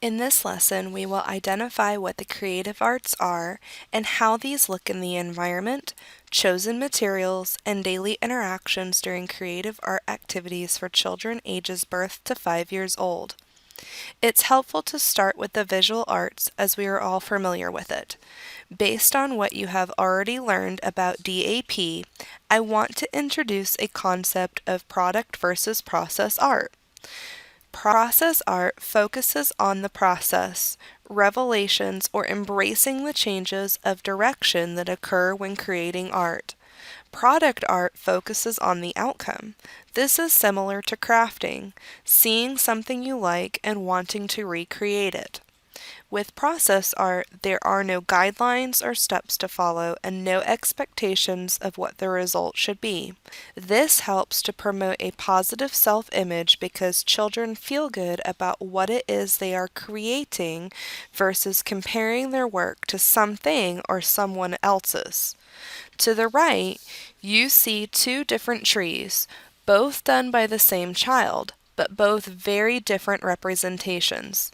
In this lesson, we will identify what the creative arts are and how these look in the environment, chosen materials, and daily interactions during creative art activities for children ages birth to 5 years old. It's helpful to start with the visual arts as we are all familiar with it. Based on what you have already learned about DAP, I want to introduce a concept of product versus process art. Process art focuses on the process, revelations, or embracing the changes of direction that occur when creating art. Product art focuses on the outcome. This is similar to crafting, seeing something you like and wanting to recreate it. With process art, there are no guidelines or steps to follow and no expectations of what the result should be. This helps to promote a positive self image because children feel good about what it is they are creating versus comparing their work to something or someone else's. To the right, you see two different trees, both done by the same child, but both very different representations.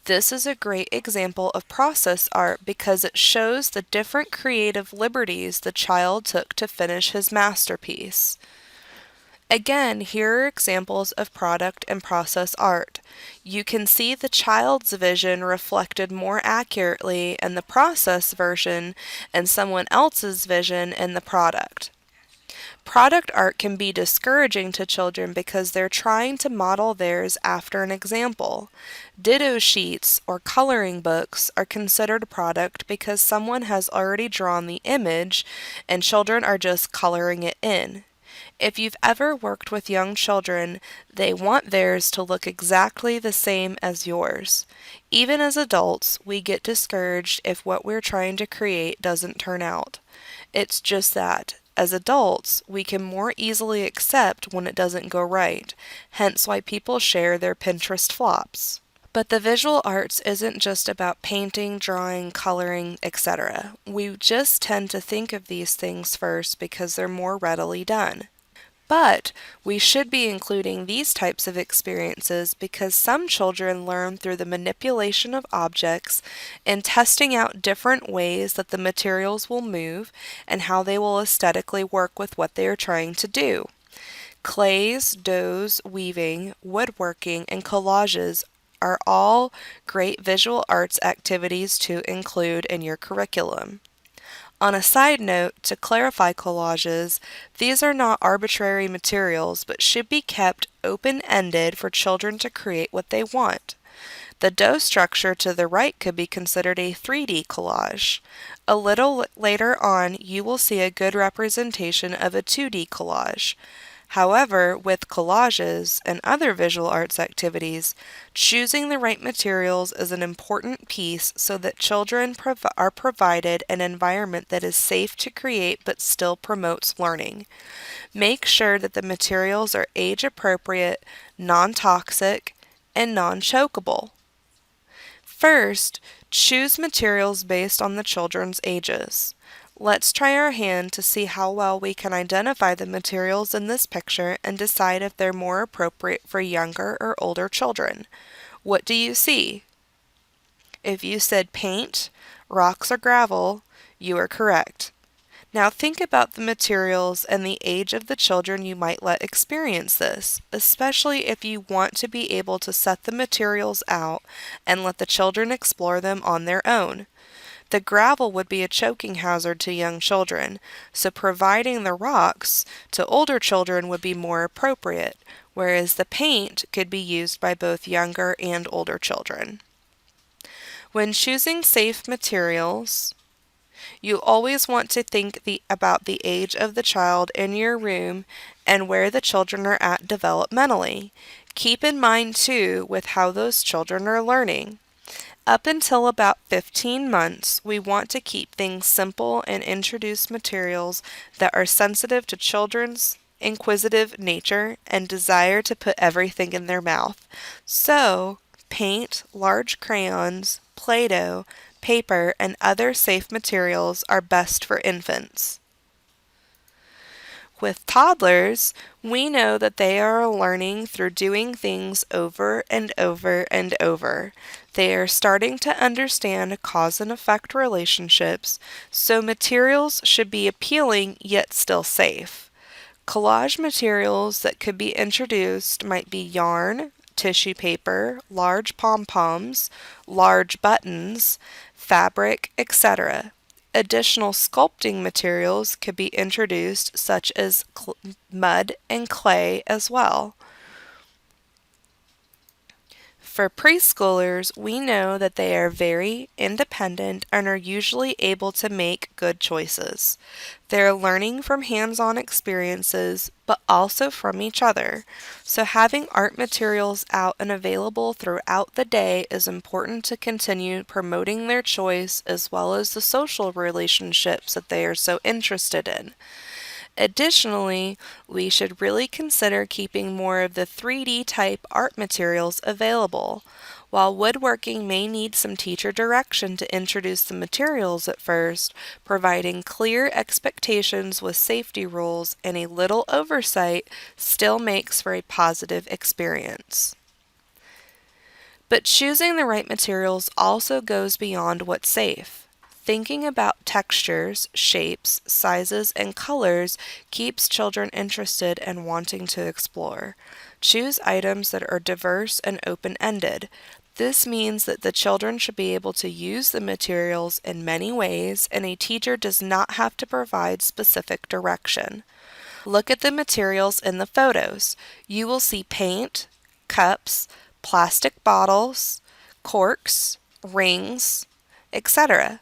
This is a great example of process art because it shows the different creative liberties the child took to finish his masterpiece. Again, here are examples of product and process art. You can see the child's vision reflected more accurately in the process version and someone else's vision in the product. Product art can be discouraging to children because they're trying to model theirs after an example. Ditto sheets or coloring books are considered a product because someone has already drawn the image and children are just coloring it in. If you've ever worked with young children, they want theirs to look exactly the same as yours. Even as adults, we get discouraged if what we're trying to create doesn't turn out. It's just that, as adults, we can more easily accept when it doesn't go right, hence why people share their Pinterest flops. But the visual arts isn't just about painting, drawing, coloring, etc. We just tend to think of these things first because they're more readily done. But we should be including these types of experiences because some children learn through the manipulation of objects and testing out different ways that the materials will move and how they will aesthetically work with what they are trying to do. Clays, doughs, weaving, woodworking, and collages are all great visual arts activities to include in your curriculum. On a side note, to clarify collages, these are not arbitrary materials but should be kept open-ended for children to create what they want. The dough structure to the right could be considered a 3D collage. A little later on, you will see a good representation of a 2D collage. However, with collages and other visual arts activities, choosing the right materials is an important piece so that children are provided an environment that is safe to create but still promotes learning. Make sure that the materials are age appropriate, non-toxic, and non-chokeable. First, choose materials based on the children's ages. Let's try our hand to see how well we can identify the materials in this picture and decide if they're more appropriate for younger or older children. What do you see? If you said paint, rocks, or gravel, you are correct. Now think about the materials and the age of the children you might let experience this, especially if you want to be able to set the materials out and let the children explore them on their own. The gravel would be a choking hazard to young children, so providing the rocks to older children would be more appropriate, whereas the paint could be used by both younger and older children. When choosing safe materials, you always want to think about the age of the child in your room and where the children are at developmentally. Keep in mind, too, with how those children are learning. Up until about 15 months, we want to keep things simple and introduce materials that are sensitive to children's inquisitive nature and desire to put everything in their mouth. So, paint, large crayons, Play-Doh, paper, and other safe materials are best for infants. With toddlers, we know that they are learning through doing things over and over and over. They are starting to understand cause and effect relationships, so materials should be appealing yet still safe. Collage materials that could be introduced might be yarn, tissue paper, large pom-poms, large buttons, fabric, etc. Additional sculpting materials could be introduced, such as mud and clay as well. For preschoolers, we know that they are very independent and are usually able to make good choices. They're learning from hands-on experiences, but also from each other. So having art materials out and available throughout the day is important to continue promoting their choice as well as the social relationships that they are so interested in. Additionally, we should really consider keeping more of the 3D type art materials available. While woodworking may need some teacher direction to introduce the materials at first, providing clear expectations with safety rules and a little oversight still makes for a positive experience. But choosing the right materials also goes beyond what's safe. Thinking about textures, shapes, sizes, and colors keeps children interested and wanting to explore. Choose items that are diverse and open-ended. This means that the children should be able to use the materials in many ways, and a teacher does not have to provide specific direction. Look at the materials in the photos. You will see paint, cups, plastic bottles, corks, rings, etc.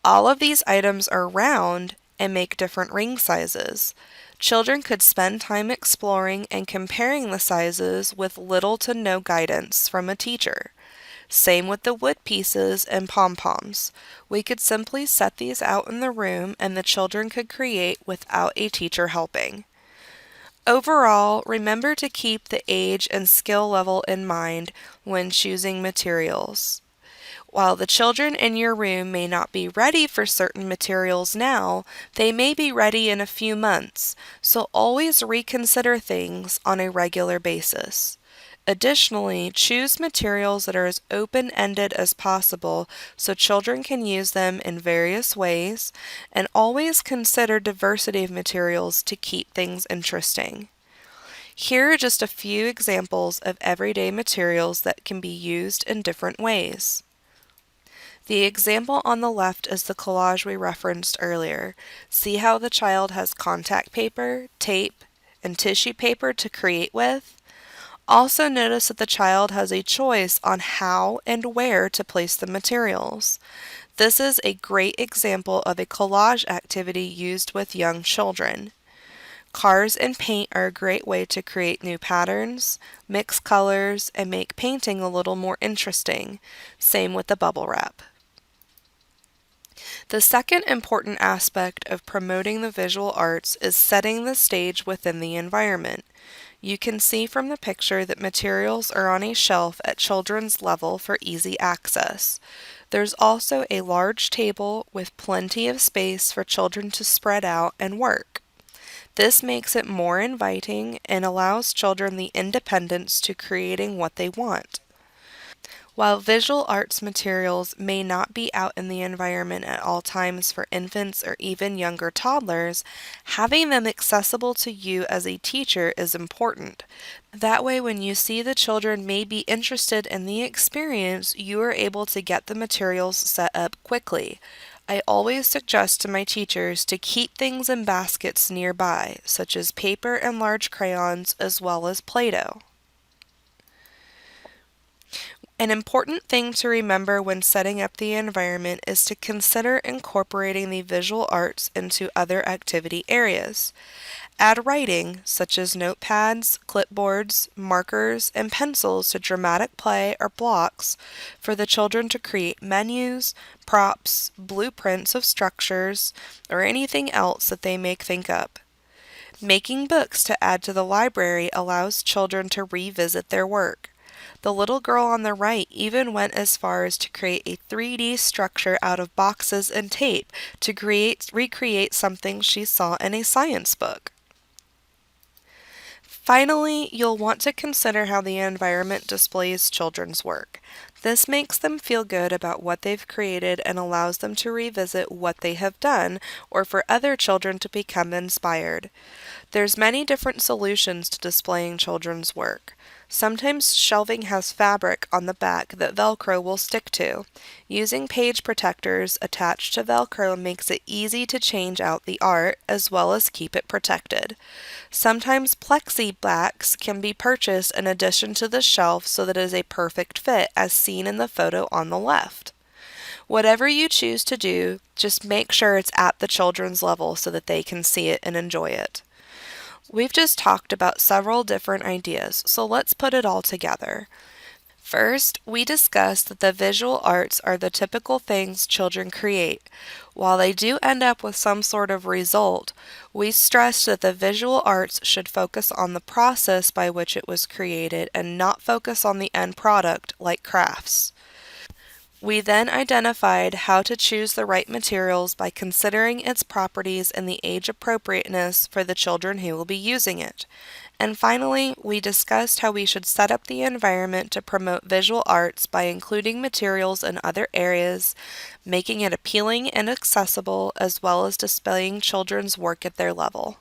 All of these items are round and make different ring sizes. Children could spend time exploring and comparing the sizes with little to no guidance from a teacher. Same with the wood pieces and pom-poms. We could simply set these out in the room and the children could create without a teacher helping. Overall, remember to keep the age and skill level in mind when choosing materials. While the children in your room may not be ready for certain materials now, they may be ready in a few months, so always reconsider things on a regular basis. Additionally, choose materials that are as open-ended as possible so children can use them in various ways, and always consider diversity of materials to keep things interesting. Here are just a few examples of everyday materials that can be used in different ways. The example on the left is the collage we referenced earlier. See how the child has contact paper, tape, and tissue paper to create with? Also notice that the child has a choice on how and where to place the materials. This is a great example of a collage activity used with young children. Cars and paint are a great way to create new patterns, mix colors, and make painting a little more interesting. Same with the bubble wrap. The second important aspect of promoting the visual arts is setting the stage within the environment. You can see from the picture that materials are on a shelf at children's level for easy access. There's also a large table with plenty of space for children to spread out and work. This makes it more inviting and allows children the independence to creating what they want. While visual arts materials may not be out in the environment at all times for infants or even younger toddlers, having them accessible to you as a teacher is important. That way, when you see the children may be interested in the experience, you are able to get the materials set up quickly. I always suggest to my teachers to keep things in baskets nearby, such as paper and large crayons as well as Play-Doh. An important thing to remember when setting up the environment is to consider incorporating the visual arts into other activity areas. Add writing, such as notepads, clipboards, markers, and pencils to dramatic play or blocks for the children to create menus, props, blueprints of structures, or anything else that they may think up. Making books to add to the library allows children to revisit their work. The little girl on the right even went as far as to create a 3D structure out of boxes and tape to recreate something she saw in a science book. Finally, you'll want to consider how the environment displays children's work. This makes them feel good about what they've created and allows them to revisit what they have done or for other children to become inspired. There's many different solutions to displaying children's work. Sometimes shelving has fabric on the back that Velcro will stick to. Using page protectors attached to Velcro makes it easy to change out the art as well as keep it protected. Sometimes plexi-backs can be purchased in addition to the shelf so that it is a perfect fit as seen in the photo on the left. Whatever you choose to do, just make sure it's at the children's level so that they can see it and enjoy it. We've just talked about several different ideas, so let's put it all together. First, we discussed that the visual arts are the typical things children create. While they do end up with some sort of result, we stressed that the visual arts should focus on the process by which it was created and not focus on the end product like crafts. We then identified how to choose the right materials by considering its properties and the age appropriateness for the children who will be using it. And finally, we discussed how we should set up the environment to promote visual arts by including materials in other areas, making it appealing and accessible, as well as displaying children's work at their level.